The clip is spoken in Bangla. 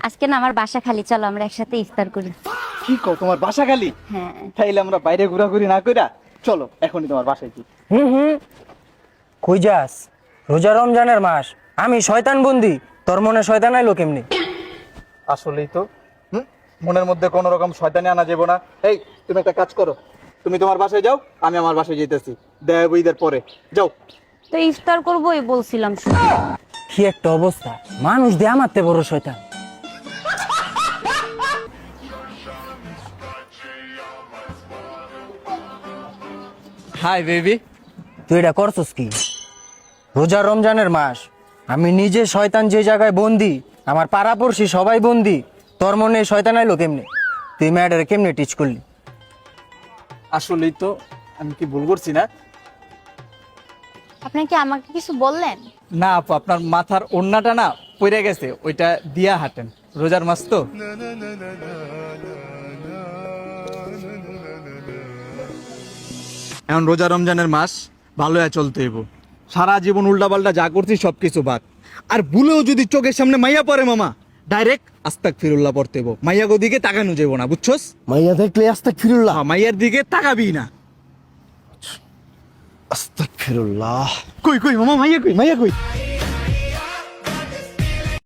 আজকে না আমার বাসা খালি, চলো আমরা একসাথে ইফতার করি। কি কও, তোমার বাসা খালি? হ্যাঁ। তাইলে আমরা বাইরে ঘোরাঘুরি না কইরা চলো এখনই তোমার বাসায় যাই। কই যাস? রোজা রমজানের মাস, আমি শয়তান বন্দি, তোর মনে শয়তান আইলো কেমনি? আসলেই তো মনের মধ্যে কোনো রকম শয়তানি আনা যাবো না। এই তুমি একটা কাজ করো, তুমি তোমার বাসায় যাও, আমি আমার বাসায় যেতেছি। দেব ঈদের পরে যাও। তো ইফতার করবোই বলছিলাম শুধু। কি একটা অবস্থা, মানুষ দিয়ে আমারতে বড় শয়তান। Hi baby. তুই এটা করছস কি? রোজা রমজানের মাস, আমি নিজে শয়তান যে জায়গায় বন্দি, আমার পাড়াপড়শি সবাই বন্দি, তোর মনে শয়তান আইলো কেমনে? তুই ম্যাডারে কেমনে টিচ করলি? আসলেই তো, আমি কি ভুল করছি না? আপনি কি আমাকে কিছু বললেন? না আপু, আপনার মাথার ওড়নাটা না পড়ে গেছে, ওইটা দিয়া হাঁটেন, রোজার মাস তো। এখন রোজা রমজানের মাস, ভালো চলতে হইব। সারা জীবন উল্টাপাল্টা যা করছি সবকিছু বাদ। আর ভুলেও যদি চোখের সামনে মাইয়া পড়ে মামা, ডাইরেক্ট আস্তাগফিরুল্লাহ পড়তে হইব। মাইয়া গো দিকে তাকানো যাবো না, বুঝছস? মাইয়া দেখলে আস্তাগফিরুল্লাহ। মাইয়ার দিকে তাকাবি না। আস্তাগফিরুল্লাহ। কই কই মামা, মাইয়া কই, মাইয়া কই?